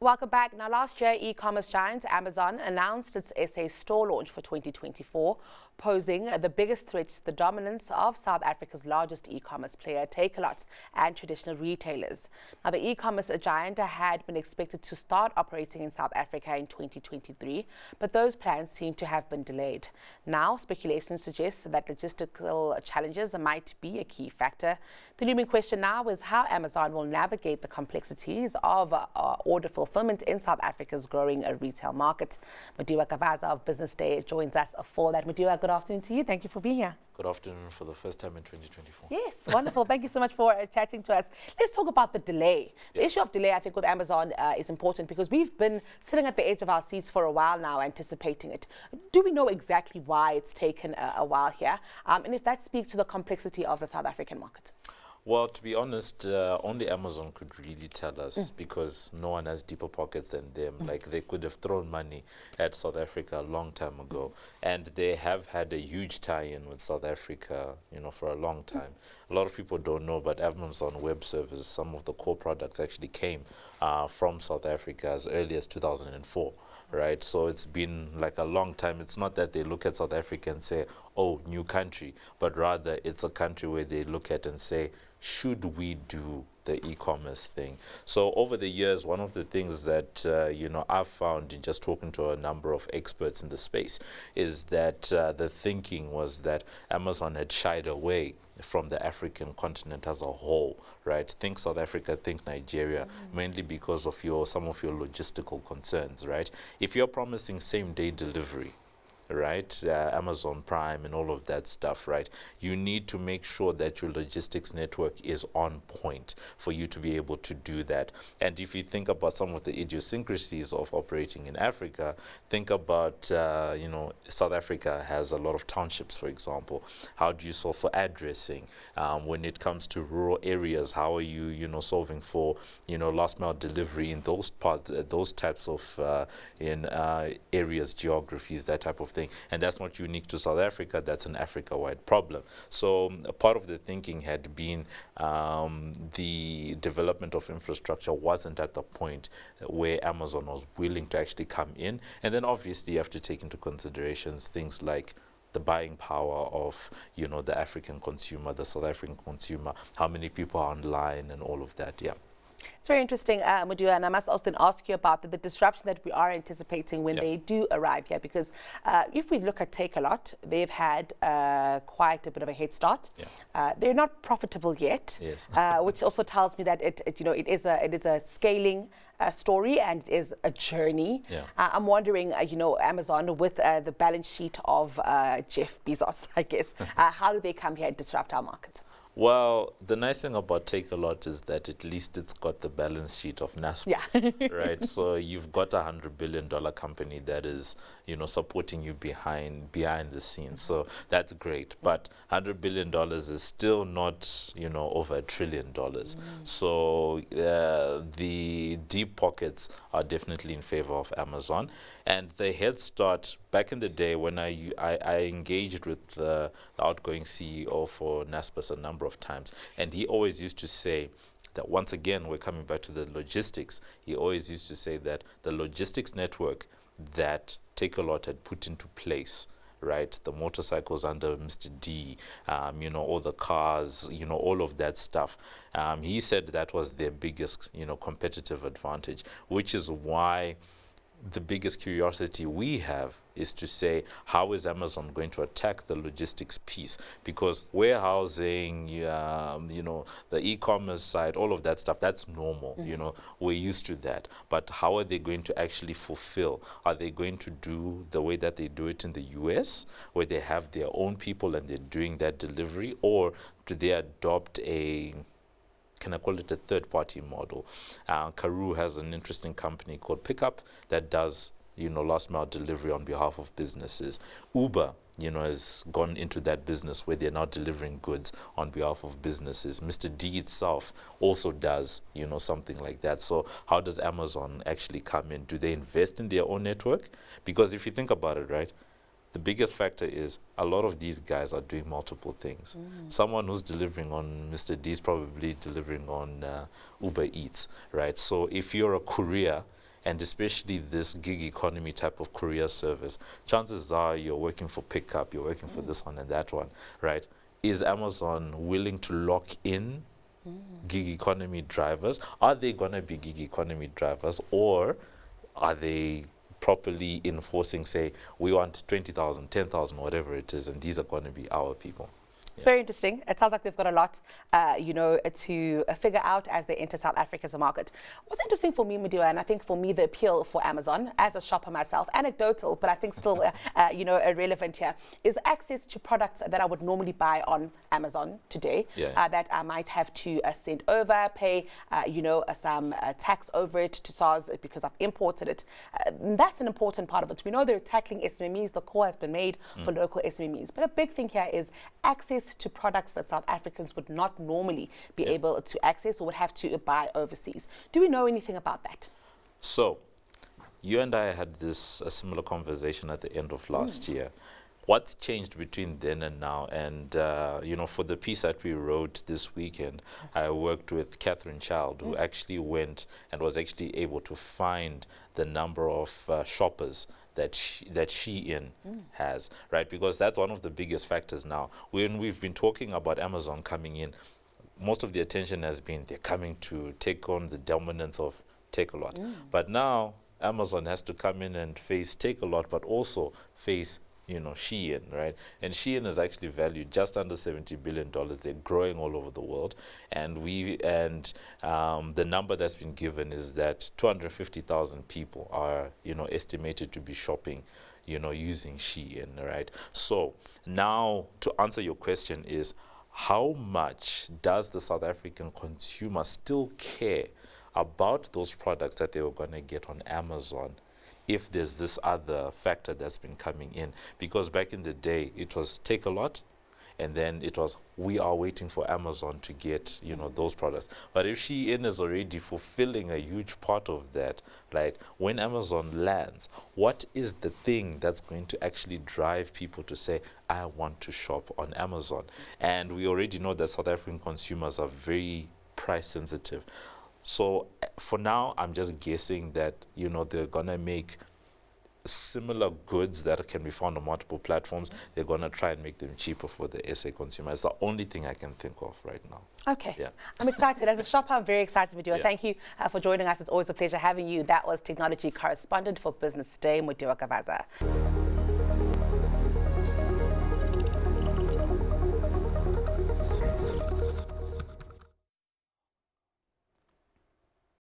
Welcome back. Now, last year, e-commerce giant Amazon announced its SA store launch for 2024, posing the biggest threat to the dominance of South Africa's largest e-commerce player, Takealot, and traditional retailers. Now, the e-commerce giant had been expected to start operating in South Africa in 2023, but those plans seem to have been delayed. Now, speculation suggests that logistical challenges might be a key factor. The looming question now is how Amazon will navigate the complexities of order fulfillment in South Africa's growing retail market. Madiwa Kavaza of Business Day joins us for that. Madiwa, good afternoon to you. Thank you for being here. Good afternoon for the first time in 2024. Yes, wonderful. Thank you so much for chatting to us. Let's talk about the delay. The issue of delay, I think, with Amazon is important because we've been sitting at the edge of our seats for a while now, anticipating it. Do we know exactly why it's taken a while here? And if that speaks to the complexity of the South African market? Well, to be honest, only Amazon could really tell us because no one has deeper pockets than them. Like, they could have thrown money at South Africa a long time ago. And they have had a huge tie-in with South Africa, for a long time. A lot of people don't know, but Amazon Web Services, some of the core products actually came from South Africa as early as 2004. Right, so it's been like a long time. It's not that they look at South Africa and say, oh, new country, but rather it's a country where they look at and say, should we do the e-commerce thing? So over the years, one of the things that, I've found in just talking to a number of experts in the space is that the thinking was that Amazon had shied away from the African continent as a whole, right? Think South Africa, think Nigeria, mainly because of some of your logistical concerns, right? If you're promising same-day delivery, right, Amazon Prime and all of that stuff, right, you need to make sure that your logistics network is on point for you to be able to do that. And if you think about some of the idiosyncrasies of operating in Africa, think about, South Africa has a lot of townships, for example. How do you solve for addressing? When it comes to rural areas, how are you, solving for, last mile delivery in those parts, those types of areas, geographies, that type of thing. And that's not unique to South Africa. That's an Africa-wide problem. So part of the thinking had been the development of infrastructure wasn't at the point where Amazon was willing to actually come in. And then obviously you have to take into considerations things like the buying power of, the African consumer, the South African consumer, how many people are online and all of that, yeah. It's very interesting, Madiwa, and I must also then ask you about the disruption that we are anticipating when they do arrive here, because if we look at Takealot, they've had quite a bit of a head start. They're not profitable yet, which also tells me that it is a scaling story and it is a journey. I'm wondering, Amazon with the balance sheet of Jeff Bezos, I guess, how do they come here and disrupt our market? Well, the nice thing about Takealot is that at least it's got the balance sheet of Naspers, right? So you've got a $100 billion company that is, supporting you behind the scenes. So that's great. But $100 billion is still not, over $1 trillion. So the deep pockets are definitely in favor of Amazon. And the head start, back in the day when I engaged with the outgoing CEO for Naspers a number of times, and he always used to say that, once again, we're coming back to the logistics, he always used to say that the logistics network that Takealot had put into place, right, the motorcycles under Mr. D, all the cars, all of that stuff. He said that was their biggest, competitive advantage, which is why the biggest curiosity we have is to say, how is Amazon going to attack the logistics piece? Because warehousing, the e-commerce side, all of that stuff, that's normal. We're used to that. But how are they going to actually fulfill? Are they going to do the way that they do it in the US, where they have their own people and they're doing that delivery? Or do they adopt can I call it a third-party model? Karoo has an interesting company called Pickup that does, last-mile delivery on behalf of businesses. Uber, has gone into that business where they're now delivering goods on behalf of businesses. Mr. D itself also does, something like that. So how does Amazon actually come in? Do they invest in their own network? Because if you think about it, right, the biggest factor is a lot of these guys are doing multiple things. Someone who's delivering on Mr. D is probably delivering on Uber Eats, right? So if you're a courier and especially this gig economy type of courier service, chances are you're working for pickup, you're working for this one and that one, right? Is Amazon willing to lock in gig economy drivers? Are they going to be gig economy drivers, or are they properly enforcing, say, we want 20,000, 10,000, whatever it is, and these are going to be our people? It's very interesting. It sounds like they've got a lot, to figure out as they enter South Africa as a market. What's interesting for me, Madiba, and I think for me the appeal for Amazon as a shopper myself, anecdotal, but I think still, relevant here, is access to products that I would normally buy on Amazon today, that I might have to send over, pay, some tax over it to SARS because I've imported it. That's an important part of it. We know they're tackling SMEs. The call has been made for local SMEs. But a big thing here is access to products that South Africans would not normally be able to access or would have to buy overseas. Do we know anything about that? So, you and I had a similar conversation at the end of last year. What's changed between then and now? And, for the piece that we wrote this weekend, I worked with Catherine Child, who actually went and was actually able to find the number of shoppers that Shein has, right? Because that's one of the biggest factors now. When we've been talking about Amazon coming in, most of the attention has been they're coming to take on the dominance of Take-A-Lot. But now Amazon has to come in and face Take-A-Lot, but also face Shein, right? And Shein is actually valued just under $70 billion. They're growing all over the world. And the number that's been given is that 250,000 people are, estimated to be shopping, using Shein, right? So now to answer your question is, how much does the South African consumer still care about those products that they were going to get on Amazon if there's this other factor that's been coming in? Because back in the day, it was Take-A-Lot, and then it was, we are waiting for Amazon to get, those products. But if Shein is already fulfilling a huge part of that, right, when Amazon lands, what is the thing that's going to actually drive people to say, I want to shop on Amazon? And we already know that South African consumers are very price sensitive. So for now, I'm just guessing that, they're going to make similar goods that can be found on multiple platforms. They're going to try and make them cheaper for the SA consumer. It's the only thing I can think of right now. Okay. Yeah. I'm excited. As a shopper, I'm very excited with you. Thank you for joining us. It's always a pleasure having you. That was technology correspondent for Business Today, Madiba Gavaza.